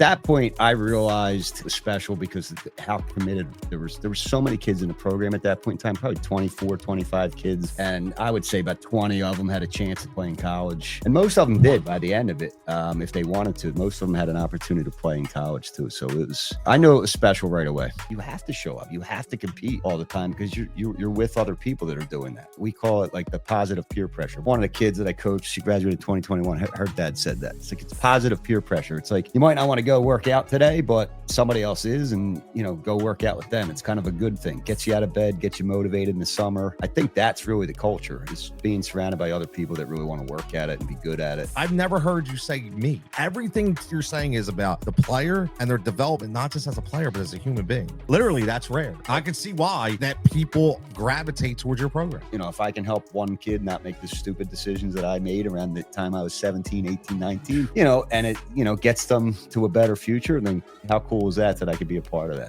that point, I realized it was special because how committed there was so many kids in the program at that point in time, probably 24, 25 kids. And I would say about 20 of them had a chance at playing college. And most of them did by the end of it, if they wanted to. Most of them had an opportunity to play in college too. So I knew it was special right away. You have to show up. You have to compete all the time because you're with other people that are doing that. We call it like the positive peer pressure. One of the kids that I coached, she graduated in 2021. Her dad said that. It's like, it's positive peer pressure. It's like, you might not want to go work out today, but somebody else is, and go work out with them. It's kind of a good thing. Gets you out of bed, gets you motivated in the summer. I think that's really the culture, is being surrounded by other people that really want to work at it and be good at it. I've never heard you say me. Everything you're saying is about the player and their development, not just as a player, but as a human being. Literally, that's rare. I can see why that people gravitate towards your program. If I can help one kid not make the stupid decisions that I made around the time I was 17, 18, 19, and it, gets them to a better future, then how cool is that I could be a part of that?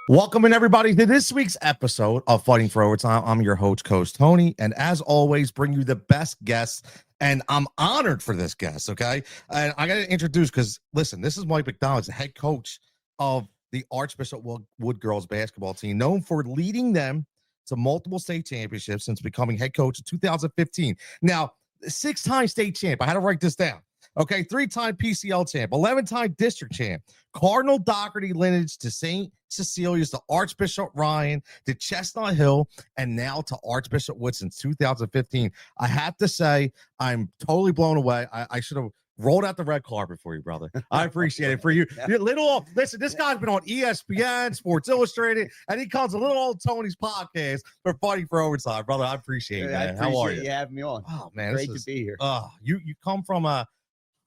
Welcome in, everybody, to this week's episode of Fighting for Overtime. I'm your host, Coach Tony, and as always, bring you the best guests, and I'm honored for this guest, okay? And I got to introduce, because, listen, this is Mike McDonald, the head coach of the Archbishop Wood girls basketball team, known for leading them to multiple state championships since becoming head coach in 2015. Now, 6-time state champ. I had to write this down. Okay, 3-time PCL champ, 11-time district champ, Cardinal Doherty lineage to St. Cecilia's, to Archbishop Ryan, to Chestnut Hill, and now to Archbishop Wood since 2015. I have to say, I'm totally blown away. I should have rolled out the red carpet for you, brother. I appreciate it for you. Listen, this guy's been on ESPN, Sports Illustrated, and he comes a little old Tony's podcast for Fighting for Overtime, brother. I appreciate it, man. How are you? You having me on. Oh, man. Great to be here. You come from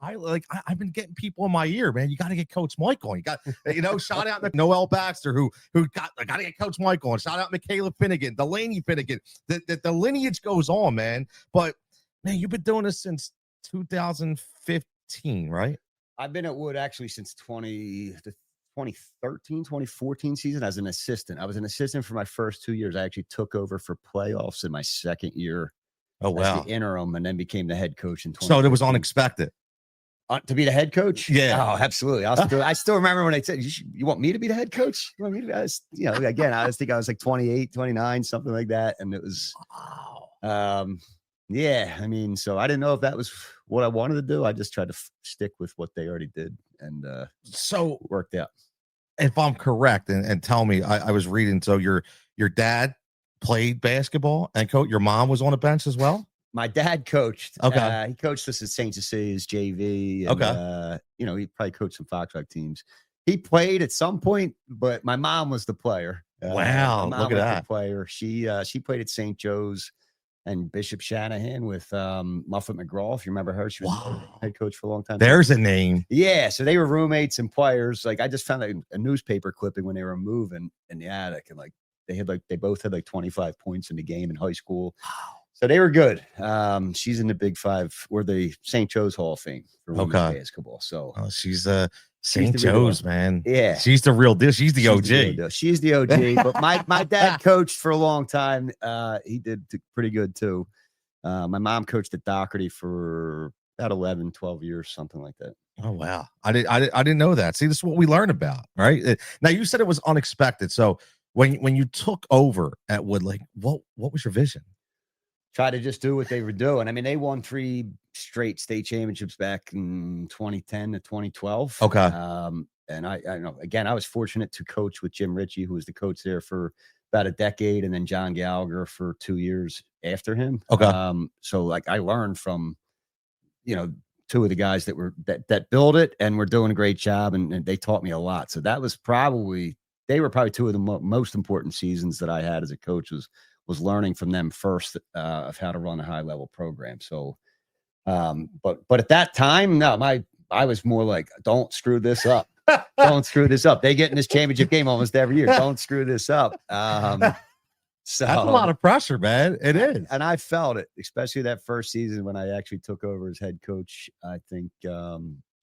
I've been getting people in my ear, man. You got to get Coach Mike on. You got, shout out to Noel Baxter, I got to get Coach Mike on. Shout out Michaela Finnegan, Delaney Finnegan. The lineage goes on, man. But man, you've been doing this since 2015, right? I've been at Wood actually since 2013, 2014 season as an assistant. I was an assistant for my first 2 years. I actually took over for playoffs in my second year. Oh, wow. As the interim, and then became the head coach in 2015. So it was unexpected. To be the head coach? Yeah. Oh, absolutely. I still remember when they said, you want me to be the head coach? You want me to be, again, I think I was like 28, 29, something like that. And it was, yeah, so I didn't know if that was what I wanted to do. I just tried to stick with what they already did, and so it worked out. If I'm correct, and tell me, I was reading, so your dad played basketball and your mom was on a bench as well? My dad coached. Okay. He coached us at St. Cecilia's JV. And, okay. He probably coached some Foxrock teams. He played at some point, but my mom was the player. Wow. Look at that. The player. She played at St. Joe's and Bishop Shanahan with Muffet McGraw. If you remember her, she was head coach for a long time. There's a name. Yeah. So they were roommates and players. Like, I just found a newspaper clipping when they were moving in the attic, and they both had 25 points in the game in high school. Wow. So they were good. She's in the Big Five, or the St. Joe's Hall of Fame for women's basketball. So she's St. Joe's, man. Yeah, she's the real deal. She's the OG. She's the OG. But my dad coached for a long time. He did pretty good too. My mom coached at Doherty for about 11, 12 years, something like that. Oh wow, I didn't know that. See, this is what we learn about, right? Now, you said it was unexpected. So when you took over at Wood, what was your vision? Try to just do what they were doing. They won 3 straight state championships back in 2010 to 2012. Okay. And I know, again, I was fortunate to coach with Jim Ritchie, who was the coach there for about a decade, and then John Gallagher for 2 years after him. Okay. So I learned from, 2 of the guys that built it and were doing a great job, and they taught me a lot. So that was they were probably 2 of the most important seasons that I had as a coach, was learning from them first of how to run a high level program. So, but at that time, no, I was more like, don't screw this up. Don't screw this up. They get in this championship game almost every year. Don't screw this up. So that's a lot of pressure, man. It is. And I felt it, especially that first season when I actually took over as head coach. I think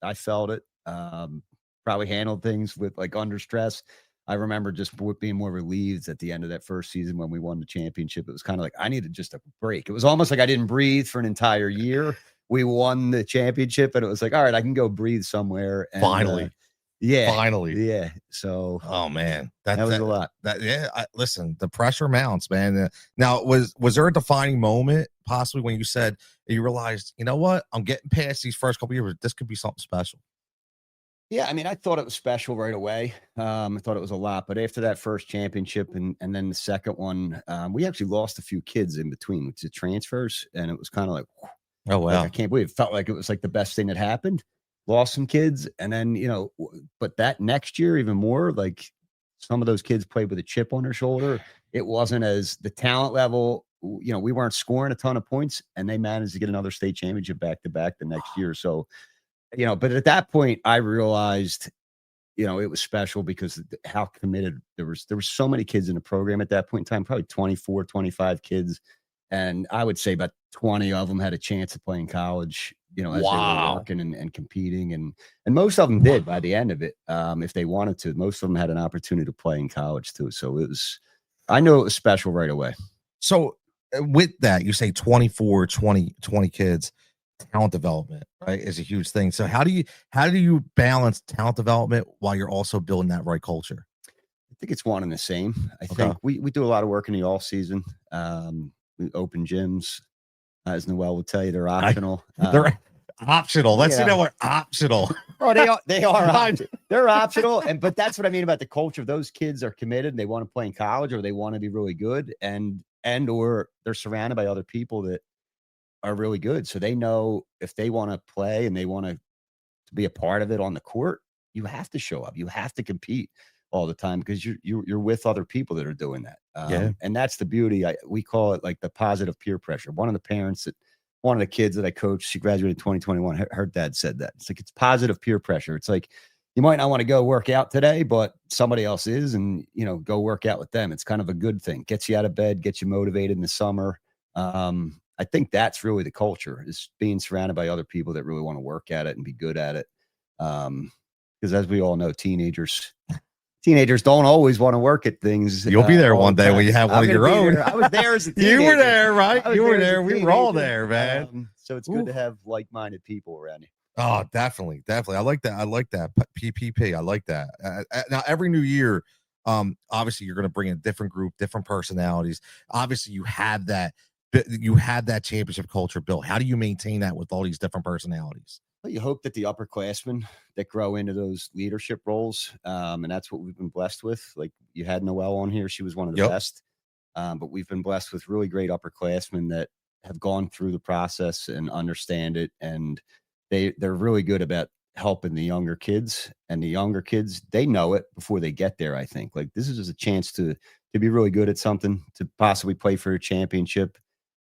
I felt it. Probably handled things with under stress. I remember just being more relieved at the end of that first season when we won the championship. It was kind of like I needed just a break. It was almost like I didn't breathe for an entire year. we won the championship, and it was like, all right, I can go breathe somewhere. And, Finally. Finally. Yeah. So, oh man, that was a lot. Listen, the pressure mounts, man. Now, was there a defining moment possibly when you said you realized, you know what, I'm getting past these first couple years, this could be something special? Yeah, I mean, I thought it was special right away. I thought it was a lot, but after that first championship and then the second one, we actually lost a few kids in between to transfers, and it was kind of like, oh wow, I can't believe it. Felt like it was like the best thing that happened. Lost some kids, and then but that next year even more. Like some of those kids played with a chip on their shoulder. It wasn't as the talent level. We weren't scoring a ton of points, and they managed to get another state championship back to back the next year. So. But at that point, I realized, it was special because how committed there was so many kids in the program at that point in time, probably 24, 25 kids. And I would say about 20 of them had a chance of playing college, as they were working and competing. And most of them did by the end of it. If they wanted to, most of them had an opportunity to play in college too. So I knew it was special right away. So with that, you say 24, 20 kids. Talent development, right, is a huge thing. So how do you balance talent development while you're also building that right culture? I think it's one and the same. I think we do a lot of work in the off season. We open gyms, as Noel will tell you, they're optional. They're optional. Let's see that word optional. Oh, they are. They're optional, but that's what I mean about the culture. Those kids are committed. And they want to play in college, or they want to be really good, and or they're surrounded by other people that are really good. So they know if they want to play and they want to be a part of it on the court, you have to show up. You have to compete all the time because you're with other people that are doing that. And that's the beauty. We call it like the positive peer pressure. One of the kids that I coached, she graduated in 2021. Her dad said that. It's like, it's positive peer pressure. It's like, you might not want to go work out today, but somebody else is, and go work out with them. It's kind of a good thing. Gets you out of bed, gets you motivated in the summer. I think that's really the culture, is being surrounded by other people that really want to work at it and be good at it. Because as we all know, teenagers don't always want to work at things. You'll be there one day when you have one of your own. I was there as a teenager. You were there, right? You were there. We were all there, man. So it's good to have like-minded people around you. Oh, definitely. I like that. PPP. I like that. Now, every new year, obviously, you're going to bring in a different group, different personalities. Obviously, you had that championship culture built. How do you maintain that with all these different personalities? Well, you hope that the upperclassmen that grow into those leadership roles, and that's what we've been blessed with. Like, you had Noelle on here. She was one of the best. But we've been blessed with really great upperclassmen that have gone through the process and understand it. And they're really good about helping the younger kids. And the younger kids, they know it before they get there, I think. Like, this is just a chance to be really good at something, to possibly play for a championship.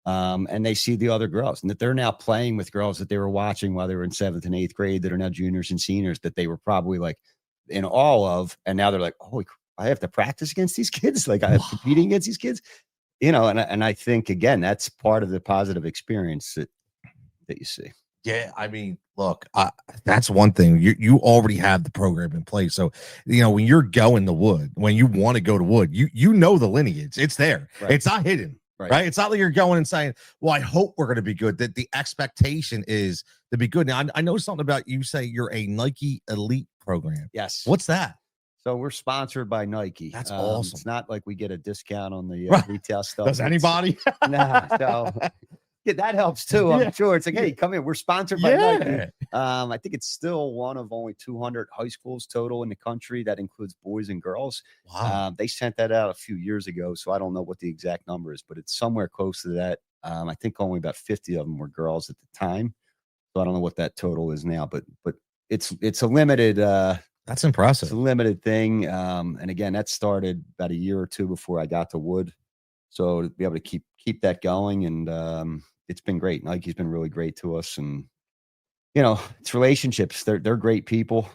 And they see the other girls, and that they're now playing with girls that they were watching while they were in 7th and 8th grade, that are now juniors and seniors, that they were probably like in awe of. And now they're like, oh, I have to practice against these kids. Like, I'm competing against these kids, and I think, again, that's part of the positive experience that you see. Yeah, I mean, look, that's one thing. You already have the program in place. So, when you're going to Wood, when you want to go to Wood, you know the lineage. It's there. Right. It's not hidden. Right. It's not like you're going and saying, well, I hope we're going to be good. That the expectation is to be good. Now, I know something about you say you're a Nike Elite program. Yes. What's that? So we're sponsored by Nike. That's awesome. It's not like we get a discount on the retail stuff. Does anybody? Nah. So yeah, that helps too. I'm sure. It's like, hey, come in. We're sponsored by Nike. I think it's still one of only 200 high schools total in the country. That includes boys and girls. Wow. They sent that out a few years ago, so I don't know what the exact number is, but it's somewhere close to that. I think only about 50 of them were girls at the time. So I don't know what that total is now, but it's a limited. That's impressive. It's a limited thing. And again, that started about a year or two before I got to Wood. So to be able to keep that going, and it's been great. Nike's been really great to us, and it's relationships. They're great people.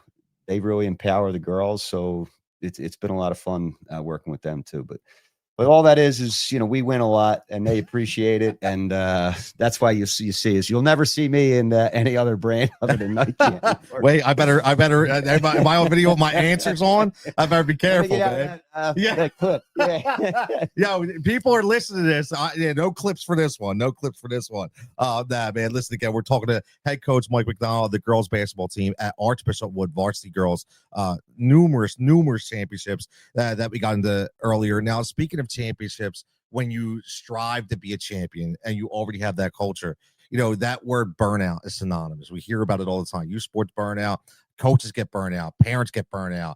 They really empower the girls. So it's been a lot of fun working with them too. But But all that is, we win a lot and they appreciate it. And that's why you see is you'll never see me in any other brand other than Nike. Wait, I better, am I on video with my answers on? I better be careful, man. That clip. Yeah. Yeah, people are listening to this. No clips for this one. No clips for this one. Nah, man. Listen again. We're talking to head coach Mike McDonald, the girls basketball team at Archbishop Wood Varsity Girls. Numerous championships that we got into earlier. Now, speaking of championships, when you strive to be a champion and you already have that culture, that word burnout is synonymous. We hear about it all the time. Youth sports burnout, coaches get burnout, parents get burnout.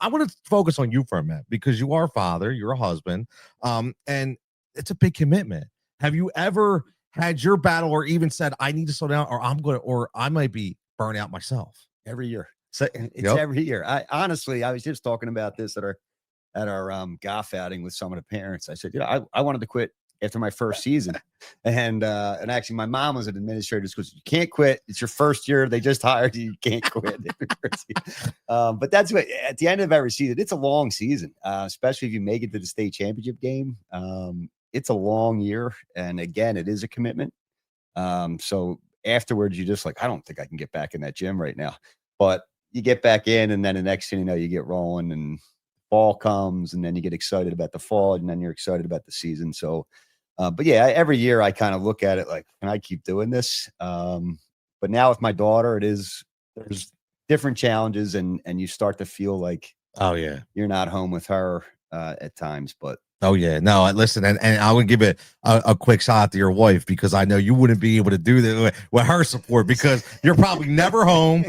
I want to focus on you for a minute because you are a father, you're a husband, and it's a big commitment. Have you ever had your battle or even said, I need to slow down or I might be burnt out myself? Every year. So it's every year. I was just talking about this at our golf outing with some of the parents. I said, I wanted to quit after my first season. And actually my mom was an administrator because you can't quit. It's your first year. They just hired you. You can't quit. But that's what, at the end of every season, it's a long season, especially if you make it to the state championship game. It's a long year. And again, it is a commitment. So afterwards, you just I don't think I can get back in that gym right now, but you get back in and then the next thing you know, you get rolling and fall comes and then you get excited about the fall and then you're excited about the season. So, but yeah, every year I kind of look at it can I keep doing this? But now with my daughter, there's different challenges and you start to feel like, oh yeah, you're not home with her at times, but oh yeah, no, listen, and I would give it a quick shout out to your wife because I know you wouldn't be able to do that with her support because you're probably never home,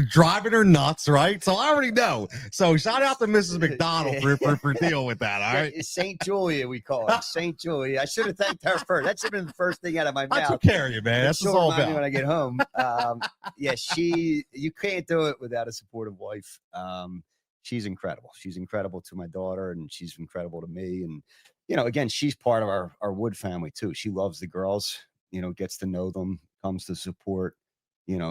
driving her nuts, right? So I already know. So shout out to Mrs. McDonald for dealing with that. All right, Saint Julia, we call her Saint Julia. I should have thanked her first. That should have been the first thing out of my mouth. I took care of you, man. That's all about. When I get home, you can't do it without a supportive wife. She's incredible. She's incredible to my daughter and she's incredible to me. And, again, she's part of our Wood family too. She loves the girls, gets to know them, comes to support,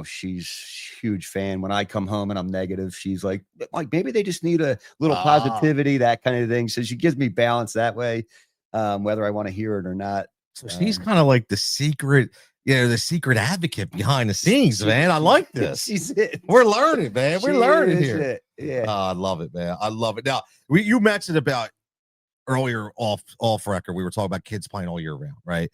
she's a huge fan. When I come home and I'm negative, she's like, maybe they just need a little positivity, that kind of thing. So she gives me balance that way, whether I want to hear it or not. So she's kind of like the secret advocate behind the scenes, man. I like this. She's it. We're learning, man. We're learning here. It. Yeah. I love it, man. I love it. Now, you mentioned about earlier off record, we were talking about kids playing all year round, right?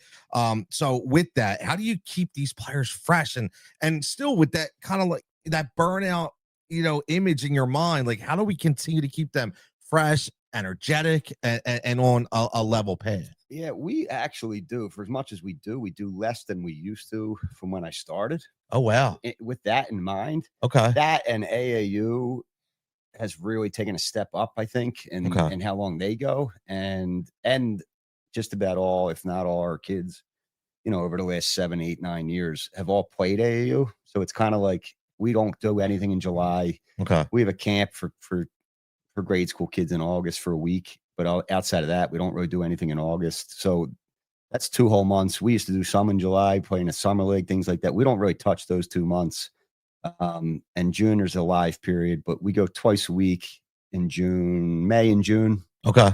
So with that, how do you keep these players fresh and still with that kind of that burnout, image in your mind? Like, how do we continue to keep them fresh, energetic, and on a level path? Yeah, we actually do. For as much as we do less than we used to from when I started. Oh, wow. With that in mind. Okay. That and AAU has really taken a step up, I think, in how long they go. And just about all, if not all our kids, over the last 7, 8, 9 years have all played AAU. So it's kind of like we don't do anything in July. Okay. We have a camp for grade school kids in August for a week. But outside of that, we don't really do anything in August. So that's 2 whole months. We used to do some in July, playing a summer league, things like that. We don't really touch those 2 months. And June, there's a live period, but we go twice a week in June, May and June. Okay.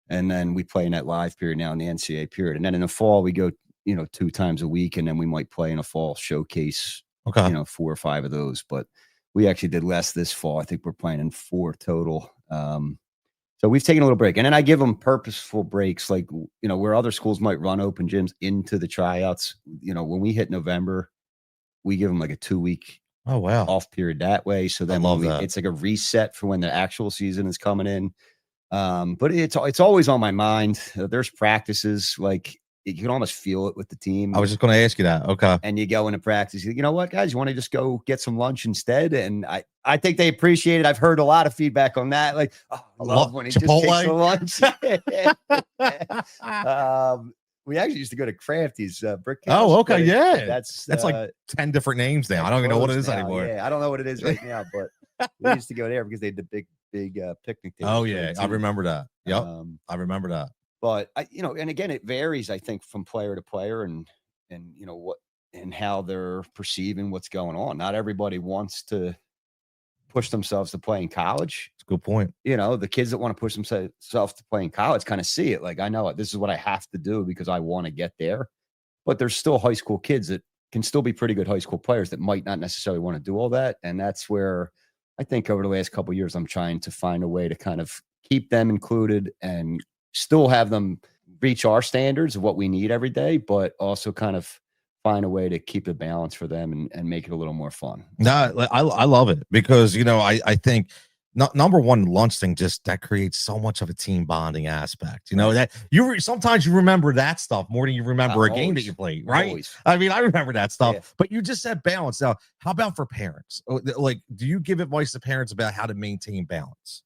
And then we play in that live period now in the NCAA period. And then in the fall, we go, 2 times a week. And then we might play in a fall showcase, 4 or 5 of those. But we actually did less this fall. I think we're playing in 4 total. So we've taken a little break, and then I give them purposeful breaks, where other schools might run open gyms into the tryouts. When we hit November, we give them a 2-week off period that way. So then it's like a reset for when the actual season is coming in. But it's always on my mind. There's practices you can almost feel it with the team. I was just going to ask you that. Okay. And you go into practice, you know what, guys, you want to just go get some lunch instead? And I think they appreciate it. I've heard a lot of feedback on that. I love when he Chipotle. just takes the lunch. We actually used to go to Crafty's Brick House. Oh, okay. Yeah. That's 10 different names now. I don't even know what it is anymore. Yeah, I don't know what it is right now, but we used to go there because they had the big picnic table. Oh, yeah. I remember that. Yep. I remember that. But and again, it varies, I think, from player to player and what and how they're perceiving what's going on. Not everybody wants to push themselves to play in college. Good point. The kids that want to push themselves to play in college kind of see it. Like, I know this is what I have to do because I want to get there. But there's still high school kids that can still be pretty good high school players that might not necessarily want to do all that. And that's where I think over the last couple of years, I'm trying to find a way to kind of keep them included and still have them reach our standards of what we need every day, but also kind of find a way to keep the balance for them and make it a little more fun. No, I love it because, I think number one, lunch thing, just that creates so much of a team bonding aspect. That sometimes you remember that stuff more than you remember a game that you played, right? Always. I mean, I remember that stuff, Yeah. but you just said balance. Now, how about for parents? Like, do you give advice to parents about how to maintain balance?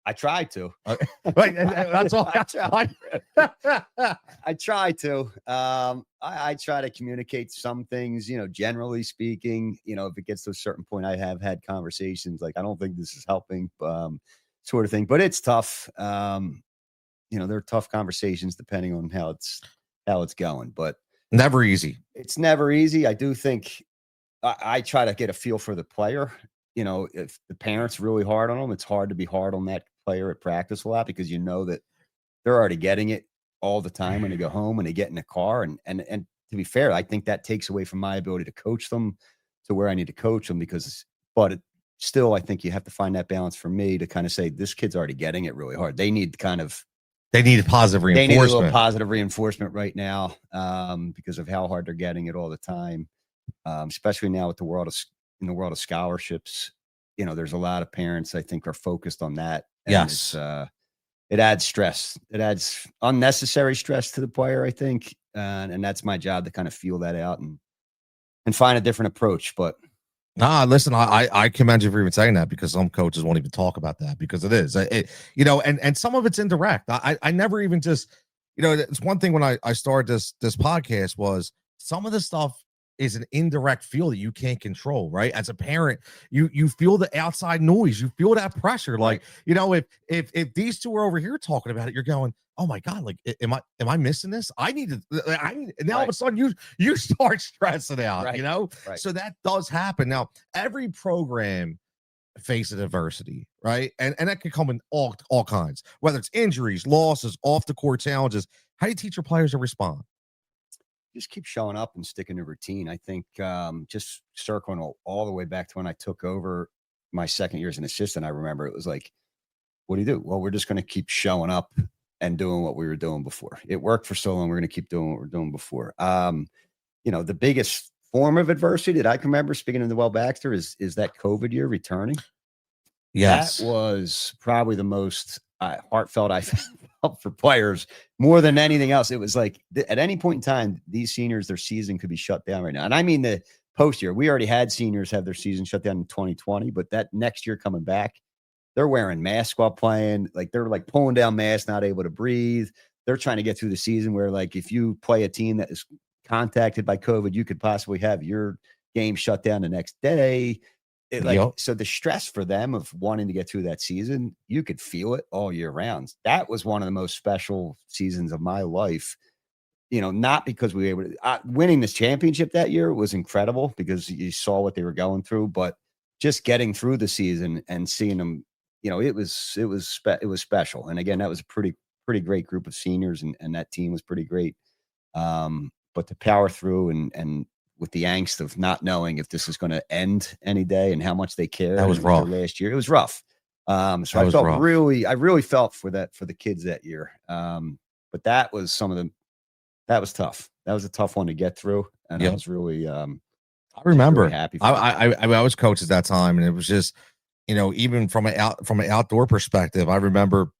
I try to. Right, that's all. I try to. I try to communicate some things, generally speaking, if it gets to a certain point, I have had conversations like, I don't think this is helping, sort of thing, but it's tough. They're tough conversations depending on how it's going, but never easy. It's never easy. I do think I try to get a feel for the player. If the parent's really hard on them, it's hard to be hard on that player at practice a lot because that they're already getting it all the time when they go home and they get in the car. And to be fair, I think that takes away from my ability to coach them to where I need to coach them still, I think you have to find that balance for me to kind of say, this kid's already getting it really hard. They need positive reinforcement. They need a little positive reinforcement right now because of how hard they're getting it all the time. Especially now with in the world of scholarships, there's a lot of parents I think are focused on that. And yes. It adds stress. It adds unnecessary stress to the player, I think. And that's my job to kind of feel that out and find a different approach. But listen, I commend you for even saying that because some coaches won't even talk about that because it is, and some of it's indirect. I never even just, it's one thing when I started this podcast was some of the stuff is an indirect feel that you can't control, right? As a parent, you feel the outside noise, you feel that pressure. Like, if these two are over here talking about it, you're going, oh my God, like, am I missing this? And now all of a sudden you start stressing out, Right. So that does happen. Now, every program faces adversity, right? And that can come in all kinds, whether it's injuries, losses, off the court challenges. How do you teach your players to respond? Just keep showing up and sticking to routine. I think just circling all the way back to when I took over my second year as an assistant, I remember it was like, what do you do? Well, we're just going to keep showing up and doing what we were doing before. It worked for so long. We're going to keep doing what we're doing before. The biggest form of adversity that I can remember, speaking of the Well Baxter, is that COVID year returning. Yes. That was probably the most heartfelt I felt for players more than anything else. It was like at any point in time, these seniors, their season could be shut down right now. And I mean, the post year, we already had seniors have their season shut down in 2020, but that next year coming back, they're wearing masks while playing. Like they're like pulling down masks, not able to breathe. They're trying to get through the season where like, if you play a team that is contacted by COVID, you could possibly have your game shut down the next day. So the stress for them of wanting to get through that season, you could feel it all year round. That was one of the most special seasons of my life. Not because we were able to winning this championship that year was incredible because you saw what they were going through, but just getting through the season and seeing them, it was special. And again, that was a pretty great group of seniors and that team was pretty great. But to power through and with the angst of not knowing if this is going to end any day and how much they care. That was rough. Last year. It was rough. So I really felt for the kids that year. But that was that was tough. That was a tough one to get through. And I was really, I remember really happy. I was coach at that time and it was just, even from an outdoor perspective, I remember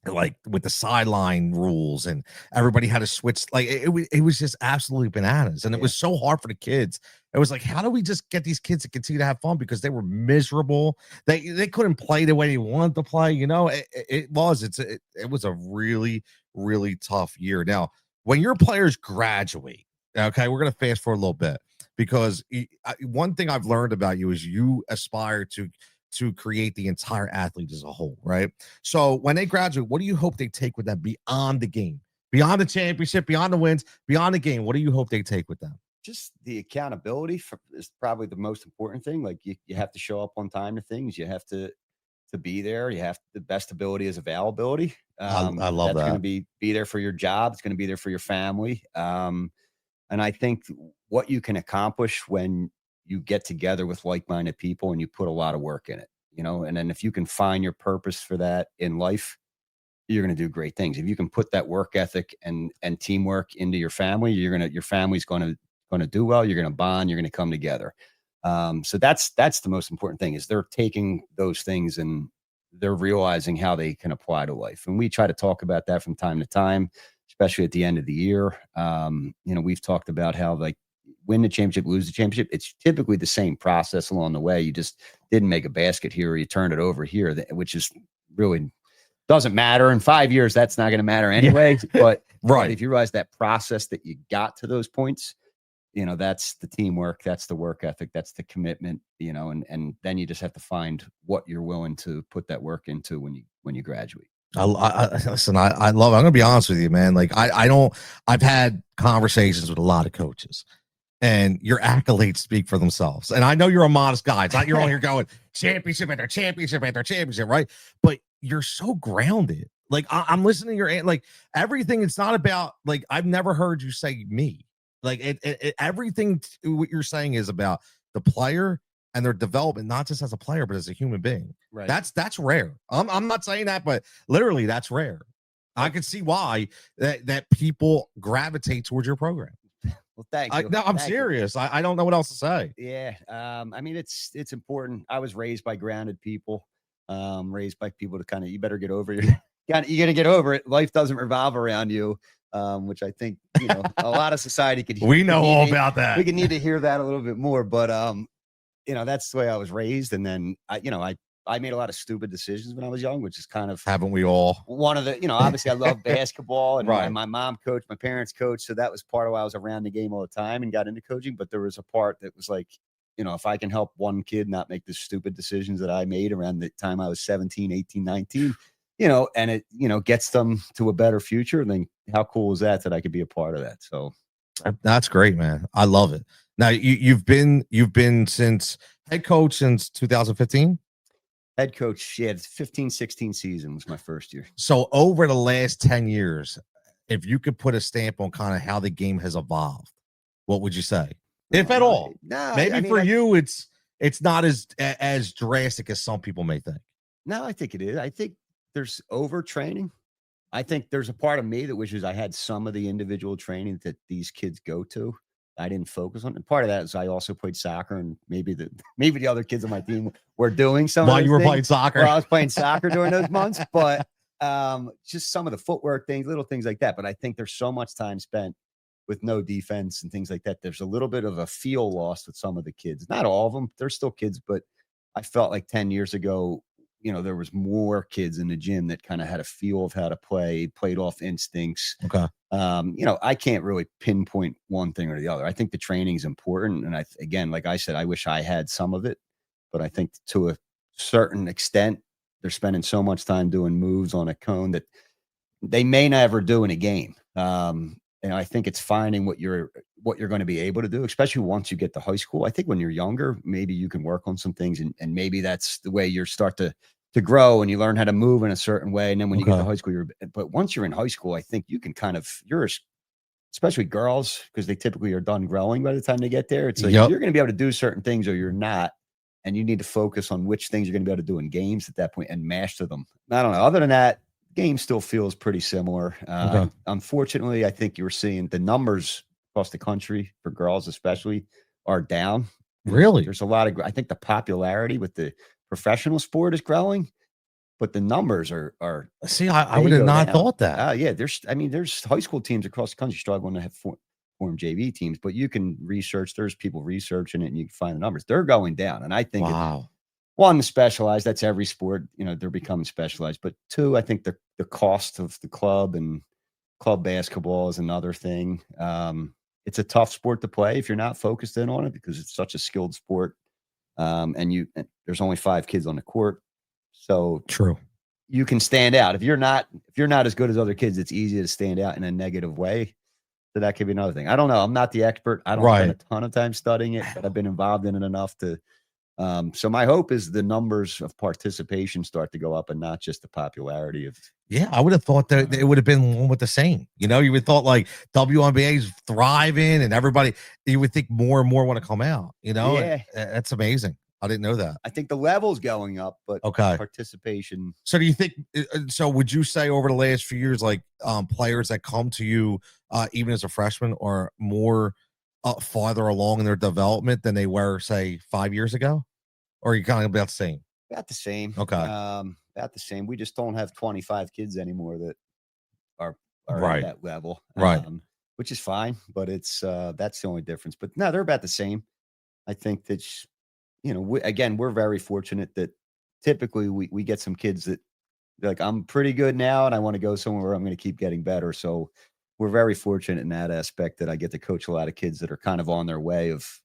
like with the sideline rules and everybody had to switch. Like it was just absolutely bananas. And it was so hard for the kids. It was like, how do we just get these kids to continue to have fun? Because they were miserable. They couldn't play the way they wanted to play. It was a really, really tough year. Now, when your players graduate, okay, we're going to fast forward a little bit because one thing I've learned about you is you aspire to create the entire athlete as a whole, right? So when they graduate, what do you hope they take with them beyond the game, beyond the championship, beyond the wins, beyond the game? What do you hope they take with them? Just the accountability is probably the most important thing. Like you have to show up on time to things. You have to to be there. You have the best ability is availability. I love that's that. going to be there for your job. It's going to be there for your family. And I think what you can accomplish when you get together with like-minded people and you put a lot of work in it, and then if you can find your purpose for that in life, you're going to do great things. If you can put that work ethic and teamwork into your family, your family's going to do well. You're going to bond. You're going to come together. So that's the most important thing is they're taking those things and they're realizing how they can apply to life. And we try to talk about that from time to time, especially at the end of the year. We've talked about how like win the championship, lose the championship. It's typically the same process along the way. You just didn't make a basket here or you turned it over here, which is really doesn't matter. In 5 years, that's not going to matter anyway. Yeah. But if you realize that process that you got to those points, that's the teamwork, that's the work ethic, that's the commitment, and then you just have to find what you're willing to put that work into when you graduate. Listen, I love it. I'm going to be honest with you, man. Like I've had conversations with a lot of coaches and your accolades speak for themselves. And I know you're a modest guy. It's not you're on here going championship after championship after championship, right? But you're so grounded. Like I'm listening to your like everything. It's not about like I've never heard you say me. Like everything what you're saying is about the player and their development, not just as a player, but as a human being. Right. That's rare. I'm not saying that, but literally that's rare. I can see why that people gravitate towards your program. Well, thank you. No, I'm serious. I don't know what else to say. Yeah. I mean, it's important. I was raised by grounded people, raised by people to you better get over you got to get over it. Life doesn't revolve around you, which I think, a lot of society could. We know all about that. We could need to hear that a little bit more, but, that's the way I was raised. And then I made a lot of stupid decisions when I was young, which is kind of haven't we all? One of the, obviously I love basketball and my mom coached, my parents coached. So that was part of why I was around the game all the time and got into coaching. But there was a part that was like, if I can help one kid not make the stupid decisions that I made around the time I was 17, 18, 19, and it, gets them to a better future, then how cool is that I could be a part of that? So that's great, man. I love it. Now you've been since head coach since 2015. Head coach, yeah, 15-16 season was my first year. So over the last 10 years, if you could put a stamp on kind of how the game has evolved, what would you say? If at all? No, maybe for you, it's not as drastic as some people may think. No, I think it is. I think there's overtraining. I think there's a part of me that wishes I had some of the individual training that these kids go to. I didn't focus on. And part of that is I also played soccer, and maybe the other kids on my team were doing some. While you were playing soccer, well, I was playing soccer during those months, but just some of the footwork things, little things like that. But I think there's so much time spent with no defense and things like that. There's a little bit of a feel lost with some of the kids. Not all of them. They're still kids, but I felt like 10 years ago, there was more kids in the gym that kind of had a feel of how to play, played off instincts. Okay. I can't really pinpoint one thing or the other. I think the training is important. And again, like I said, I wish I had some of it, but I think to a certain extent, they're spending so much time doing moves on a cone that they may never do in a game. I think it's finding what you're going to be able to do, especially once you get to high school. I think when you're younger, maybe you can work on some things and maybe that's the way you start to grow and you learn how to move in a certain way. And then when you get to high school, but once you're in high school, I think you can especially girls, because they typically are done growing by the time they get there. It's like, you're going to be able to do certain things or you're not. And you need to focus on which things you're going to be able to do in games at that point and master them. I don't know. Other than that, game still feels pretty similar. Unfortunately, I think you're seeing the numbers across the country for girls, especially, are down. Really? There's a lot of, I think the popularity with the professional sport is growing, but the numbers are see, I would have not thought that. Yeah. There's high school teams across the country struggling to have form JV teams, but you can research, there's people researching it and you can find the numbers. They're going down. And I think one, specialized, that's every sport, they're becoming specialized. But two, I think the cost of the club and club basketball is another thing. It's a tough sport to play if you're not focused in on it because it's such a skilled sport. And there's only 5 kids on the court. So true. You can stand out. If you're not as good as other kids, it's easy to stand out in a negative way. So that could be another thing. I don't know. I'm not the expert. I don't spend a ton of time studying it, but I've been involved in it enough to So my hope is the numbers of participation start to go up and not just the popularity of. Yeah, I would have thought that it would have been one with the same. You know, you would thought like WNBA's thriving and everybody, you would think more and more want to come out. You know, Yeah. That's amazing. I didn't know that. I think the level's going up, but Okay. participation. So do you think, so would you say over the last few years, like players that come to you, even as a freshman, are more farther along in their development than they were, say, 5 years ago? Or are you kind of about the same? About the same. Okay. About the same. We just don't have 25 kids anymore that are Right. at that level. Right. Which is fine, but it's that's the only difference. But no, they're about the same. I think that, we're very fortunate that typically we get some kids that like, I'm pretty good now and I want to go somewhere where I'm going to keep getting better. So we're very fortunate in that aspect that I get to coach a lot of kids that are kind of on their way of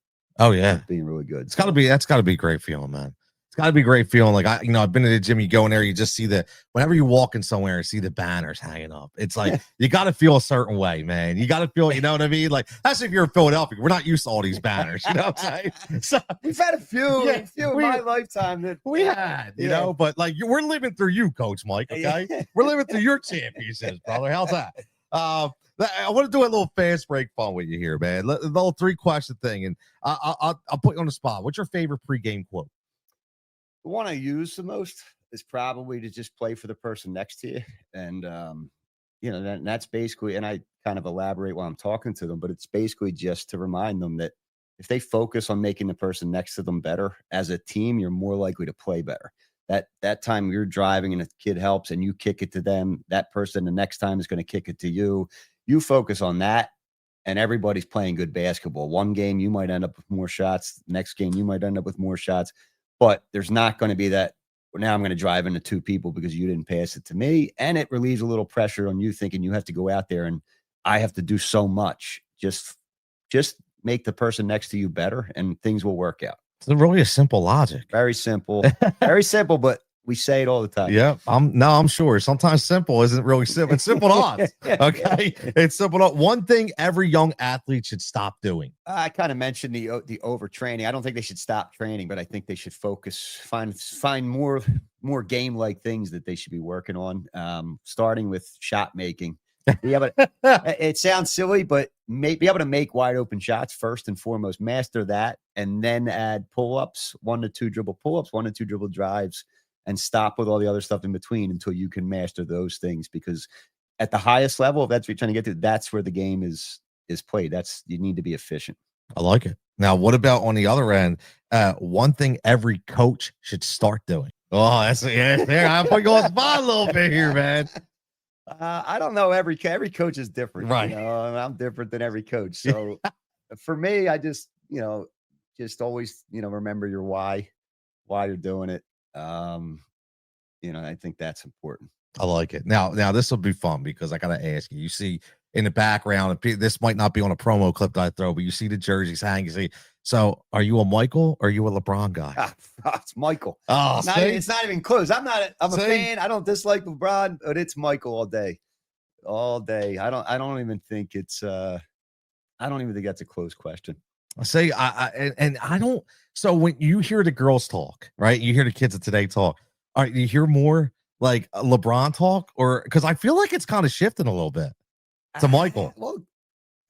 being really good. That's gotta be a great feeling, man. It's gotta be a great feeling. Like I've been to the gym, you go in there, you just see whenever you walk in somewhere and see the banners hanging up. It's like you gotta feel a certain way, man. You gotta feel, you know what I mean? Like that's if you're in Philadelphia. We're not used to all these banners, you know what I'm saying? So we've had a few in my lifetime that we had, you know, but like we're living through you, Coach Mike. Okay. We're living through your championships, brother. How's that? I want to do a little fast break fun with you here, man. The little 3-question thing, and I'll put you on the spot. What's your favorite pregame quote? The one I use the most is probably to just play for the person next to you, and that's basically. And I kind of elaborate while I'm talking to them, but it's basically just to remind them that if they focus on making the person next to them better as a team, you're more likely to play better. That time you're driving and a kid helps and you kick it to them, that person the next time is going to kick it to you. You focus on that, and everybody's playing good basketball. One game, you might end up with more shots. Next game, you might end up with more shots. But there's not going to be that, well, now I'm going to drive into 2 people because you didn't pass it to me. And it relieves a little pressure on you thinking you have to go out there and I have to do so much. Just make the person next to you better and things will work out. It's really a simple logic. Very simple. Very simple, but we say it all the time. Yeah, I'm sure. Sometimes simple isn't really simple. It's simple to us. Okay. It's simple to one thing every young athlete should stop doing. I kind of mentioned the overtraining. I don't think they should stop training, but I think they should focus, find more game-like things that they should be working on. Starting with shot making. It sounds silly, but be able to make wide open shots first and foremost. Master that, and then add pull-ups, 1 to 2 dribble pull-ups, 1 to 2 dribble drives, and stop with all the other stuff in between until you can master those things. Because at the highest level, if that's what you're trying to get to, that's where the game is played. You need to be efficient. I like it. Now, what about on the other end? One thing every coach should start doing. Oh, there. I'm putting you on the spot a little bit here, man. I don't know. Every coach is different, right? You know, I'm different than every coach. So for me, I just always, remember your why you're doing it. I think that's important. I like it. Now this will be fun because I got to ask you. You see in the background, this might not be on a promo clip that I throw, but you see the jerseys hanging. So, are you a Michael or are you a LeBron guy? It's Michael. Oh, it's not even close. I'm a fan. I don't dislike LeBron, but it's Michael all day. All day. I don't even think it's. I don't even think that's a close question. I don't. So when you hear the girls talk, right? You hear the kids of today talk. All right, you hear more like LeBron talk, or because I feel like it's kind of shifting a little bit to Michael. Well,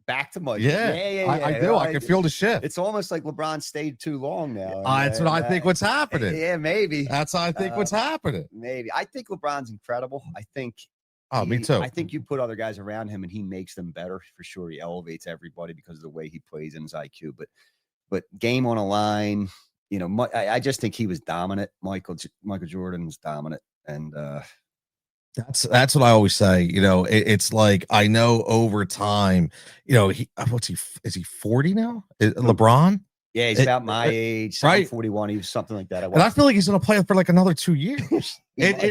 back to Michael. Yeah. I do. I can feel the shift. It's almost like LeBron stayed too long now. That's what I think. What's happening? Yeah, maybe. That's what I think. What's happening? Maybe. I think LeBron's incredible. I think. Oh, me too. I think you put other guys around him and he makes them better for sure. He elevates everybody because of the way he plays and his IQ. But game on a line, I just think he was dominant. Michael Jordan was dominant, and that's what I always say. It's like I know over time. What's he? Is he 40 now? LeBron? Yeah, he's about my age, right? 41. He was something like that. And I feel like he's going to play for like another 2 years.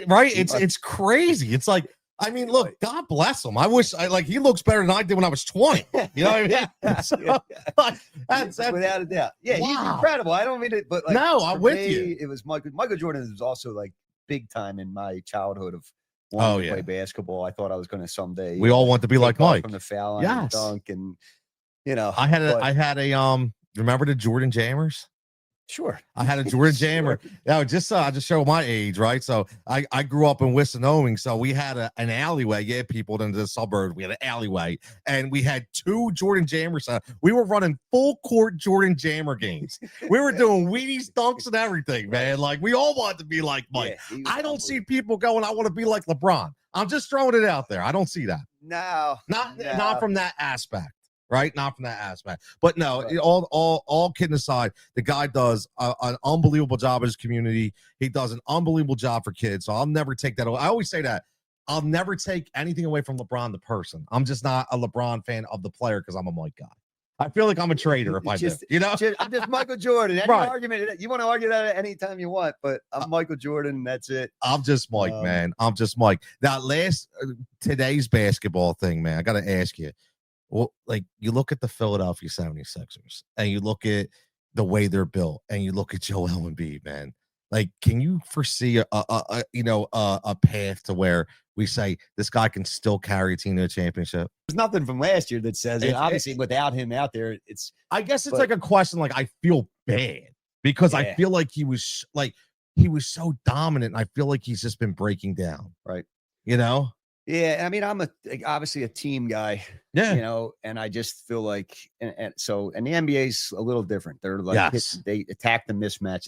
Right? It's crazy. It's like. I mean, look, God bless him. I wish he looks better than I did when I was 20. You know what I mean? So, that's without a doubt. Yeah, wow. He's incredible. I don't mean it, but no, I'm with you. It was Michael Jordan was also like big time in my childhood of wanting to play basketball. I thought I was going to someday. We all want to be like Mike from the foul line and dunk, and I had a remember the Jordan Jammers? Sure. I had a Jordan Jammer. Yeah, just I just show my age, right? So I grew up in Wisconsin, so we had an alleyway. Yeah, people in the suburbs, we had an alleyway, and we had 2 Jordan Jammers. We were running full court Jordan Jammer games. We were doing Wheaties, dunks, and everything, man. Like we all wanted to be like Mike. Yeah, I don't see people going, I want to be like LeBron. I'm just throwing it out there. I don't see that. No, Not from that aspect. Right, not from that aspect, but no. Right. All kidding aside, the guy does an unbelievable job in his community. He does an unbelievable job for kids. So I'll never take that away. I always say that I'll never take anything away from LeBron the person. I'm just not a LeBron fan of the player because I'm a Mike guy. I feel like I'm a traitor if I do. You know, I'm just Michael Jordan. Any Right. argument you want to argue that anytime you want, but I'm Michael Jordan. That's it. I'm just Mike, man. I'm just Mike. Now, today's basketball thing, man. I got to ask you. Well, like you look at the Philadelphia 76ers and you look at the way they're built and you look at Joel Embiid, man. Like, can you foresee a path to where we say this guy can still carry a team to a championship? There's nothing from last year that says it. Obviously, without him out there, I guess it's like a question. Like, I feel bad because I feel like he was so dominant. I feel like he's just been breaking down. Right. You know? Yeah, I mean, I'm obviously a team guy, and I just feel like, and the NBA's a little different. They're like, they attack the mismatch,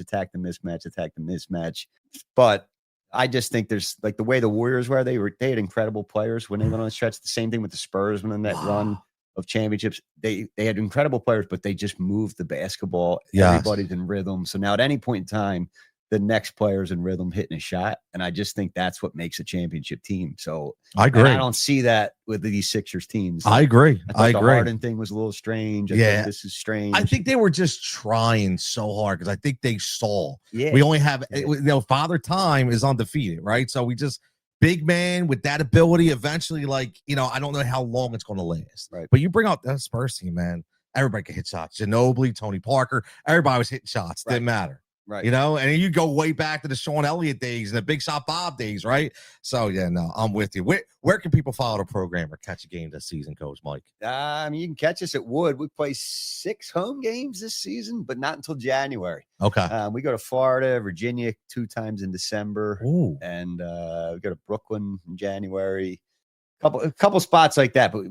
but I just think there's like the way the Warriors were, they had incredible players when they went on a stretch. The same thing with the Spurs when in that run of championships, they had incredible players, but they just moved the basketball. Everybody's in rhythm. So now at any point in time, the next player's in rhythm hitting a shot. And I just think that's what makes a championship team. So I agree. I don't see that with these Sixers teams. I agree. I agree. The Harden thing was a little strange. I think this is strange. I think they were just trying so hard because I think they saw. Yeah. We only have, Father Time is undefeated, right? So we just, big man with that ability, eventually, like, I don't know how long it's going to last. Right. But you bring out that Spurs team, man. Everybody can hit shots. Ginobili, Tony Parker, everybody was hitting shots. Didn't matter. Right. And you go way back to the Sean Elliott days and the Big Shot Bob days, right? So, I'm with you. Where can people follow the program or catch a game this season, Coach Mike? You can catch us at Wood. We play 6 home games this season, but not until January. Okay. We go to Florida, Virginia 2 times in December. Ooh. And we go to Brooklyn in January. A couple spots like that, but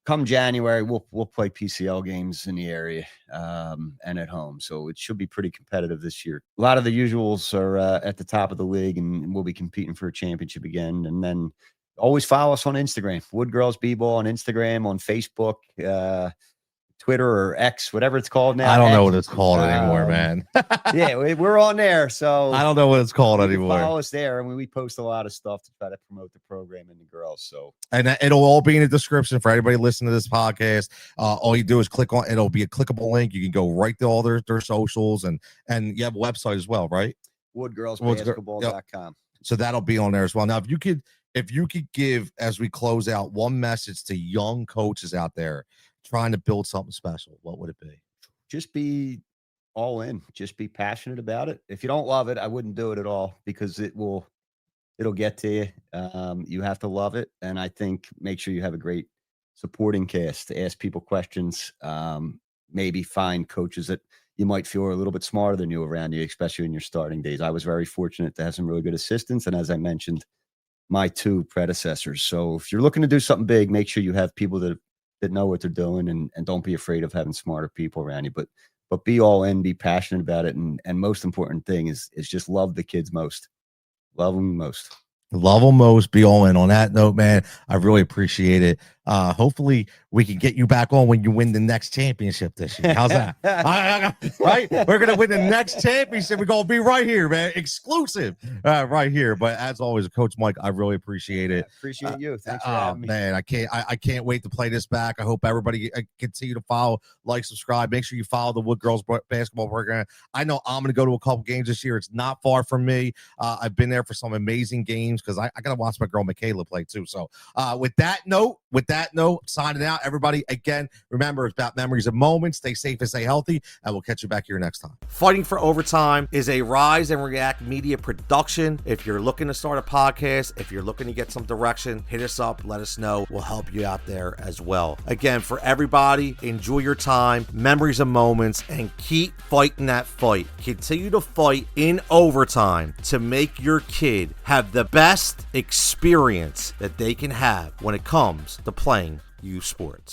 come January, we'll play PCL games in the area and at home. So it should be pretty competitive this year. A lot of the usuals are at the top of the league, and we'll be competing for a championship again. And then always follow us on Instagram, Wood Girls B-Ball on Instagram, on Facebook, Twitter or X, whatever it's called now. I don't know what it's called anymore, man. Yeah, we're on there. So I don't know what it's called anymore. Follow us there. I mean, we post a lot of stuff to try to promote the program and the girls. So, and it'll all be in the description for anybody listening to this podcast. All you do is click on, it'll be a clickable link. You can go right to all their socials and you have a website as well, right? woodgirlsbasketball.com. So that'll be on there as well. Now, if you could give, as we close out, one message to young coaches out there trying to build something special, what would it be? Just be all in. Just be passionate about it. If you don't love it, I wouldn't do it at all, because it'll get to you. You have to love it. And I think make sure you have a great supporting cast to ask people questions. Maybe find coaches that you might feel are a little bit smarter than you around you, especially in your starting days. I was very fortunate to have some really good assistants. And as I mentioned, my 2 predecessors. So if you're looking to do something big, make sure you have people that know what they're doing, and don't be afraid of having smarter people around you, but be all in, be passionate about it. And most important thing is just love the kids most. Love them most. Love them most. Be all in. On that note, man, I really appreciate it. Hopefully we can get you back on when you win the next championship this year. How's that? Right? We're going to win the next championship. We're going to be right here, man. Exclusive right here. But as always, Coach Mike, I really appreciate it. Appreciate you. Thanks for having me. Man, I can't wait to play this back. I hope everybody continue to follow, like, subscribe. Make sure you follow the Wood Girls basketball program. I know I'm going to go to a couple games this year. It's not far from me. I've been there for some amazing games because I got to watch my girl Michaela play too. So with that note, that note, signing out, everybody. Again, remember, it's about memories of moments. Stay safe and stay healthy, and we'll catch you back here next time. Fighting for Overtime is a Rise and React media production. If you're looking to start a podcast, if you're looking to get some direction, hit us up, let us know. We'll help you out there as well. Again, for everybody, enjoy your time, memories of moments, and keep fighting that fight. Continue to fight in overtime to make your kid have the best experience that they can have when it comes to playing youth sports.